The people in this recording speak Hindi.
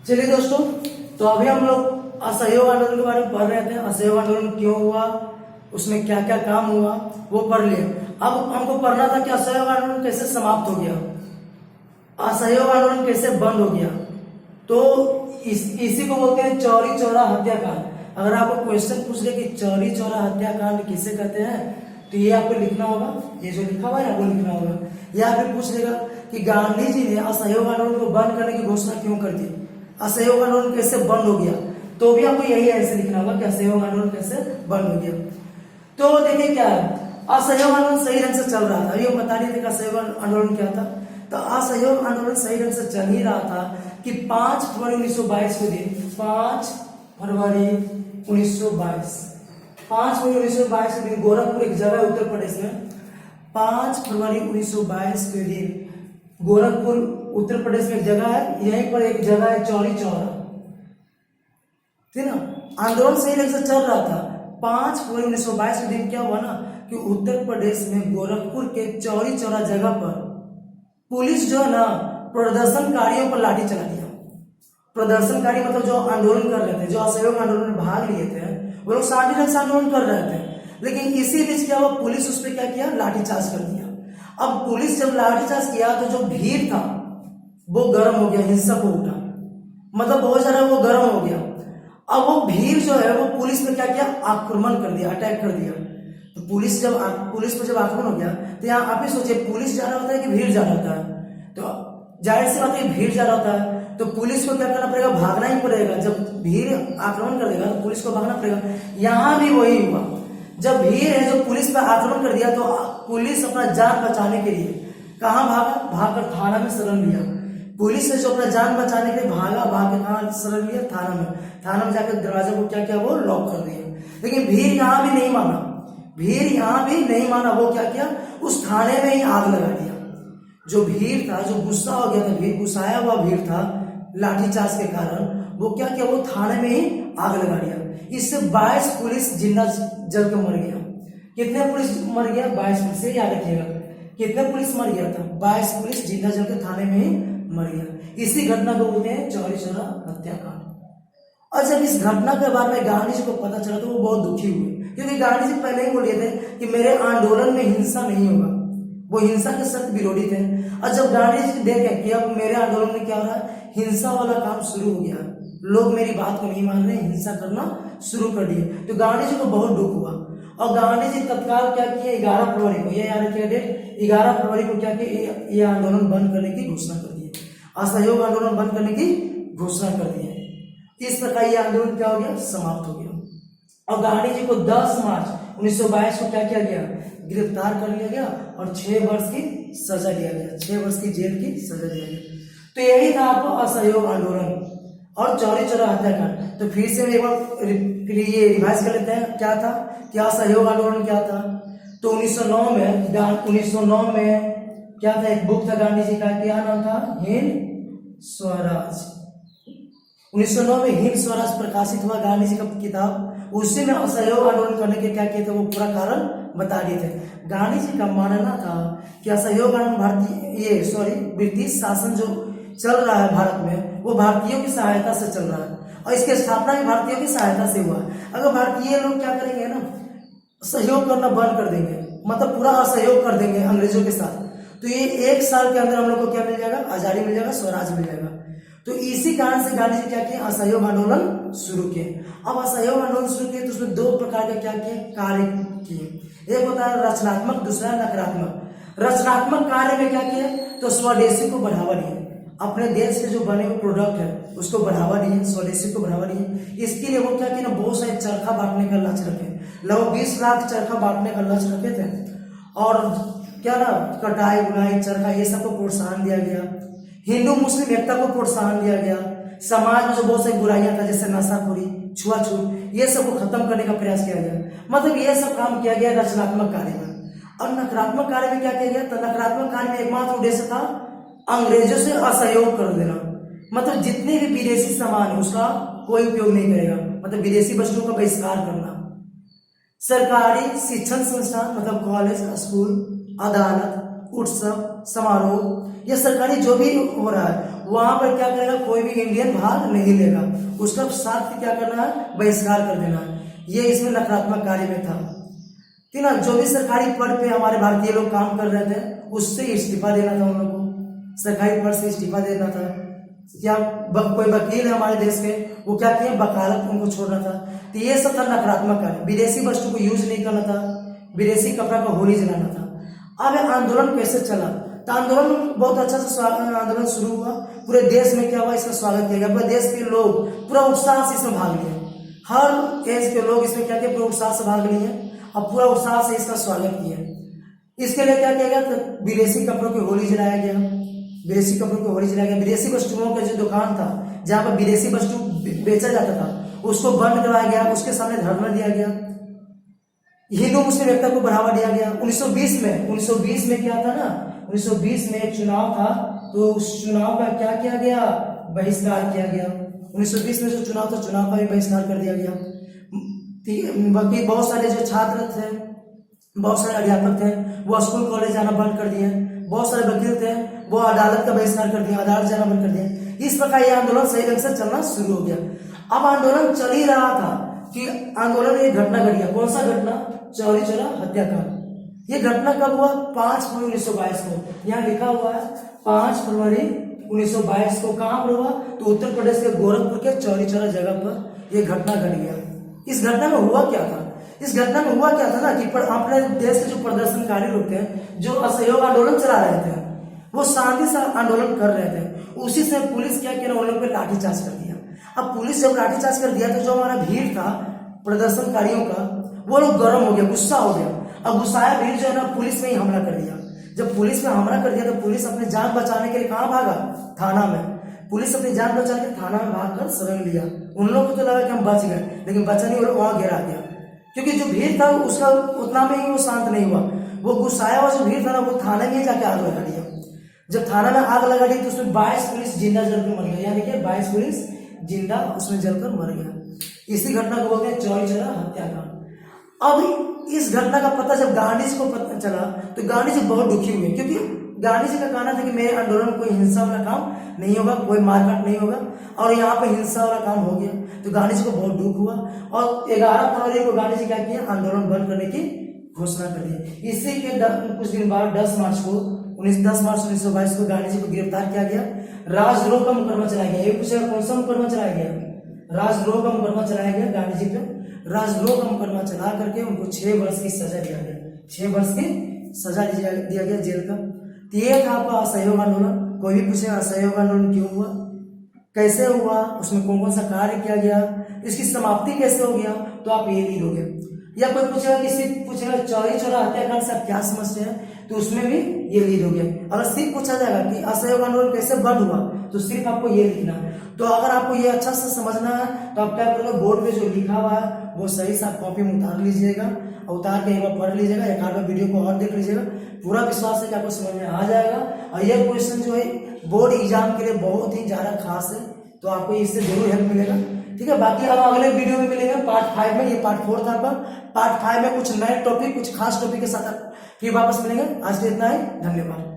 चलिए दोस्तों, तो अभी हम लोग असहयोग आंदोलन के बारे में पढ़ रहे थे। असहयोग आंदोलन क्यों हुआ, उसमें क्या क्या काम हुआ वो पढ़ लिया। अब हमको पढ़ना था कि असहयोग आंदोलन कैसे समाप्त हो गया, असहयोग आंदोलन कैसे बंद हो गया। तो इसी को बोलते हैं चौरी चौरा हत्याकांड। अगर आपको क्वेश्चन पूछ ले कि चौरी चौरा हत्याकांड किसे कहते हैं, तो ये आपको लिखना होगा, ये जो लिखा हुआ है आपको लिखना होगा। या फिर पूछ लेगा कि गांधी जी ने असहयोग आंदोलन को बंद करने की घोषणा क्यों कर दी, असहयोग आंदोलन कैसे बंद हो गया, तो भी आपको यही आंसर लिखना होगा कि असहयोग आंदोलन कैसे बंद हो गया। तो देखिए क्या है, असहयोग आंदोलन सही ढंग से चल रहा था। ये बता रहे थे कि असहयोग आंदोलन क्या था। तो असहयोग आंदोलन सही ढंग से चल ही रहा था कि 5 फरवरी 1922 के दिन, 5 फरवरी 1922 के दिन गोरखपुर एक जगह है उत्तर प्रदेश में। 5 फरवरी 1922 के दिन गोरखपुर उत्तर प्रदेश में एक जगह है, यहीं पर एक जगह है चौरी चौरा, ठीक ना। आंदोलन सही ढंग से चल रहा था। 5 फरवरी 1922 के दिन क्या हुआ ना कि उत्तर प्रदेश में गोरखपुर के चौरी चौरा जगह पर पुलिस जो है ना प्रदर्शनकारियों पर लाठी चला दिया। प्रदर्शनकारी मतलब जो आंदोलन कर रहे थे, जो असहयोग आंदोलन में भाग लिए थे, वो लोग शांति ढंग से आंदोलन कर रहे थे। लेकिन इसी बीच क्या हुआ, पुलिस उस पर क्या किया, लाठीचार्ज कर दिया। अब पुलिस जब लाठीचार्ज किया तो जो भीड़ था वो गर्म हो गया, हिंसक हो उठा, मतलब बहुत ज्यादा वो गर्म हो गया। अब वो भीड़ जो है वो पुलिस पे क्या किया, आक्रमण कर दिया, अटैक कर दिया। तो पुलिस पर जब आक्रमण हो गया तो यहाँ आप ही सोचिए, पुलिस जा रहा होता है कि भीड़ जा रहा होता है। तो जाहिर सी बात है भीड़ जा रहा होता है, तो पुलिस को क्या करना पड़ेगा, भागना ही पड़ेगा। जब भीड़ आक्रमण कर देगा तो पुलिस को भागना पड़ेगा। यहाँ भी वही हुआ, जब भीड़ है जो पुलिस पर आक्रमण कर दिया तो पुलिस अपना जान बचाने के लिए कहाँ भागा, भागकर थाना में शरण लिया। पुलिस से जो अपना जान बचाने के लिए भागा, भाग के कहाँ शरण लिया, थाना में जाकर दरवाजे को क्या किया, वो लॉक कर दिया। लेकिन भीड़ यहाँ भी नहीं माना, वो क्या किया, उस थाने में ही आग लगा दिया। जो भीड़ था, जो गुस्सा हो गया था, भीड़ गुस्साया हुआ भीड़ था लाठीचार्ज के कारण, वो क्या किया, वो थाने में ही आग लगा दिया। इससे 22 पुलिस जिंदा जल के मर गया। कितने पुलिस मर गया, 22 पुलिस, से याद रखिएगा कितने पुलिस मर गया था, 22 पुलिस जिंदा जल के थाने में ही मर गया। इसी घटना को बोलते हैं चौरी चौरा हत्याकांड। और जब इस घटना के बारे में गांधी जी को पता चला तो वो बहुत दुखी हुए, क्योंकि गांधी जी पहले ही बोले थे कि मेरे आंदोलन में हिंसा नहीं होगा, वो हिंसा के सख्त विरोधी थे। और जब गांधी जी देखे कि अब मेरे आंदोलन में क्या हो रहा है, हिंसा वाला काम शुरू हो गया, लोग मेरी बात को नहीं मान रहे, हिंसा करना शुरू कर दिए, तो गांधी जी को बहुत दुख हुआ। और गांधी जी तत्काल क्या किए, 11 फरवरी को, ये याद रखिए डेट, 11 फरवरी को क्या किए, ये आंदोलन बंद करने की घोषणा कर दी, असहयोग आंदोलन बंद करने की घोषणा कर दी है। इस प्रकार ये आंदोलन क्या हो गया, समाप्त हो गया। और गांधी जी को 10 मार्च 1922 को क्या किया गया, गिरफ्तार कर लिया गया और 6 वर्ष की सजा दिया गया, 6 वर्ष की जेल की सजा दिया गया। तो यही था आपको असहयोग आंदोलन और चौरी चौरा हत्याकांड। तो फिर से एक बार ये रिवाइज कर लेते हैं, क्या था, क्या असहयोग आंदोलन क्या था। तो 1909 में क्या था, एक बुक था गांधी जी का, क्या नाम था, हिंद स्वराज। 1909 में हिंद स्वराज प्रकाशित हुआ, गांधी जी का किताब। उसी में असहयोग आंदोलन करने के क्या किए थे, वो पूरा कारण बता दिए थे। गांधी जी का मानना था कि असहयोग आंदोलन ब्रिटिश शासन जो चल रहा है भारत में, वो भारतीयों की सहायता से चल रहा है, और इसकी स्थापना भी भारतीयों की सहायता से हुआ है। अगर भारतीय लोग क्या करेंगे ना, सहयोग करना बंद कर देंगे, मतलब पूरा असहयोग कर देंगे अंग्रेजों के साथ, तो ये 1 साल के अंदर हम लोग को क्या मिल जाएगा, आजादी मिल जाएगा, स्वराज मिल जाएगा। तो इसी कारण से गांधी जी क्या किए, असहयोग आंदोलन शुरू किए। अब असहयोग आंदोलन शुरू किए तो उसमें 2 प्रकार के क्या किए, कार्य किए। एक होता है रचनात्मक, दूसरा नकारात्मक। रचनात्मक कार्य में क्या किए, तो स्वदेशी को बढ़ावा दिए, अपने देश के जो बने हुए प्रोडक्ट है उसको बढ़ावा दिए, स्वदेशी को बढ़ावा दिए। इसके लिए वो क्या किए ना, बहुत सारे चरखा बांटने का लक्ष्य रखे, लगभग 20 लाख चरखा बांटने का लक्ष्य रखे थे। और क्या ना, कटाई बुनाई चरखा ये सबको प्रोत्साहन दिया गया। हिंदू मुस्लिम एकता को प्रोत्साहन दिया गया। समाज में जो बहुत सारी बुराइयां था, जैसे नशाखोरी, छुआछूत, ये सबको खत्म करने का प्रयास किया गया। मतलब ये सब काम किया गया रचनात्मक कार्य में। और नकारात्मक कार्य में क्या किया गया, तो नकारात्मक कार्य में एकमात्र उद्देश्य था अंग्रेजों से असहयोग कर देना, मतलब जितने भी विदेशी सामान है उसका कोई उपयोग नहीं करेगा, मतलब विदेशी वस्तुओं का बहिष्कार करना। सरकारी शिक्षण संस्थान मतलब कॉलेज, स्कूल, अदालत, उत्सव, समारोह, ये सरकारी जो भी हो रहा है वहां पर क्या करेगा, कोई भी इंडियन भाग नहीं लेगा, उसका साथ क्या करना है, बहिष्कार कर देना है। ये इसमें नकारात्मक कार्य में था। ठीक ना, जो भी सरकारी पद पे हमारे भारतीय लोग काम कर रहे थे उससे इस्तीफा देना था, उन लोगों को सरकारी पद से इस्तीफा देना था। या कोई वकील है हमारे देश के, वो क्या किए, वकालत उनको छोड़ना था। तो ये सब था नकारात्मक कार्य। विदेशी वस्तु को यूज नहीं करना था, विदेशी कपड़ा का होली जलाना था। अब आंदोलन कैसे चला, तो आंदोलन बहुत अच्छा से आंदोलन शुरू हुआ, पूरे देश में क्या हुआ, इसका स्वागत किया गया, पूरे देश के लोग पूरा उत्साह से इसमें भाग लिए, हर एज के लोग इसमें क्या किया, पूरा उत्साह से भाग लिए और पूरा उत्साह से इसका स्वागत किया। इसके लिए क्या किया गया, तो विदेशी कपड़ों की होली जलाया गया, विदेशी कपड़ों की होली जलाया गया। विदेशी वस्तुओं का जो दुकान था जहाँ पर विदेशी वस्तु बेचा जाता था उसको बंद करवाया गया, उसके सामने धरना दिया गया। हिंदू मुस्लिम एकता को बढ़ावा दिया गया। 1920 में क्या था ना, 1920 में एक चुनाव था, तो उस चुनाव का क्या किया गया, बहिष्कार किया गया। 1920 में जो चुनाव था, चुनाव का भी बहिष्कार कर दिया गया। बाकी बहुत सारे जो छात्र थे, बहुत सारे अध्यापक थे, वो स्कूल कॉलेज जाना बंद कर दिए। बहुत सारे वकील थे, वो अदालत का बहिष्कार कर दिया, अदालत जाना बंद कर दिया। इस प्रकार यह आंदोलन सही ढंग से चलना शुरू हो गया। अब आंदोलन चल ही रहा था कि आंदोलन में एक घटना घट गया। कौन सा घटना, चौरी चौरा हत्याकांड। ये घटना कब हुआ, 5 फरवरी 1922 को। यहाँ लिखा हुआ है 5 फरवरी 1922 को। कहां पर हुआ, तो उत्तर प्रदेश के गोरखपुर के चौरी चौरा जगह पर यह घटना घट गया। इस घटना में हुआ क्या था, इस घटना में हुआ क्या था ना कि अपने देश के जो प्रदर्शनकारी लोग थे, जो असहयोग आंदोलन चला रहे थे, वो शांति से आंदोलन कर रहे थे। उसी से पुलिस क्या किया, उन लोगों पे लाठीचार्ज कर दिया। अब पुलिस जब लाठीचार्ज कर दिया तो जो हमारा भीड़ था प्रदर्शनकारियों का, वो लोग गर्म हो गया, गुस्सा हो गया। अब गुस्साया भीड़ जो है ना, पुलिस में ही हमला कर दिया। जब पुलिस में हमला कर दिया तो पुलिस अपनी जान बचाने के लिए कहाँ भागा, थाना में। पुलिस अपनी जान बचाने के थाना में भागकर शरण लिया। उन लोगों को तो लगा कि हम बच गए, लेकिन बचा नहीं, वो लोग वहां गिरा गया, क्योंकि जो भीड़ था उसका उतना में ही वो शांत नहीं हुआ। वो गुस्साया हुआ जो भीड़ था ना, वो थाने में जाके आग लगा दिया। जब थाना में आग लगा दी तो उसमें 22 पुलिस जिंदा जलकर मर गया। यानी कि 22 पुलिस जिंदा उसमें जलकर मर गया। इसी घटना को बोलते हैं चौरी चौरा हत्याकांड। अब इस घटना का पता जब गांधी जी को पता चला तो गांधी जी बहुत दुखी हुए, क्योंकि गांधी जी का कहना था कि मेरे आंदोलन में कोई हिंसा वाला काम नहीं होगा, कोई मारकाट नहीं होगा, और यहाँ पे हिंसा वाला काम हो गया। तो गांधी जी को बहुत दुख हुआ और 11 फरवरी को गांधी जी क्या किया, आंदोलन बंद करने की घोषणा कर दी। इसी के कुछ दिन बाद 10 मार्च 1922 को गांधी जी को गिरफ्तार किया गया। राजद्रोह का मुकदमा चलाया गया। ये पूछेगा कौन सा मुकदमा चलाया गया, राजद्रोह का मुकदमा चलाया गया गांधी जी पे। राजद्रोह का मुकदमा चला करके उनको 6 वर्ष की सजा दिया गया। 6 वर्ष की सजा दिया गया जेल का। तो ये था आपका असहयोग आंदोलन। कोई भी पूछेगा असहयोग आंदोलन क्यों हुआ, कैसे हुआ, उसमें कौन कौन सा कार्य किया गया, इसकी समाप्ति कैसे हो गया, तो आप ये नहीं लोगे। या कोई पूछेगा, किसी पूछेगा चौरी चौरा हत्याकांड से आप क्या समझते हैं, तो उसमें भी ये लीड हो गया। अगर सिर्फ पूछा जाएगा कि असहयोग आंदोलन कैसे बंद हुआ, तो सिर्फ आपको ये लिखना है। तो अगर आपको ये अच्छा से समझना है तो आप क्या करोगे, बोर्ड पे जो लिखा हुआ है वो सही से आप कॉपी में उतार लीजिएगा, और उतार के एक बार पढ़ लीजिएगा, एक आध बार वीडियो को और देख लीजिएगा। पूरा विश्वास है कि आपको समझ में आ जाएगा। और यह क्वेश्चन जो है बोर्ड एग्जाम के लिए बहुत ही ज्यादा खास है, तो आपको इससे जरूर हेल्प मिलेगा। ठीक है, बाकी अब अगले वीडियो में मिलेंगे पार्ट 5 में। ये पार्ट 4 था आपका। पार्ट 5 में कुछ नए टॉपिक, कुछ खास टॉपिक के साथ फिर वापस मिलेंगे। आज के इतना ही, धन्यवाद।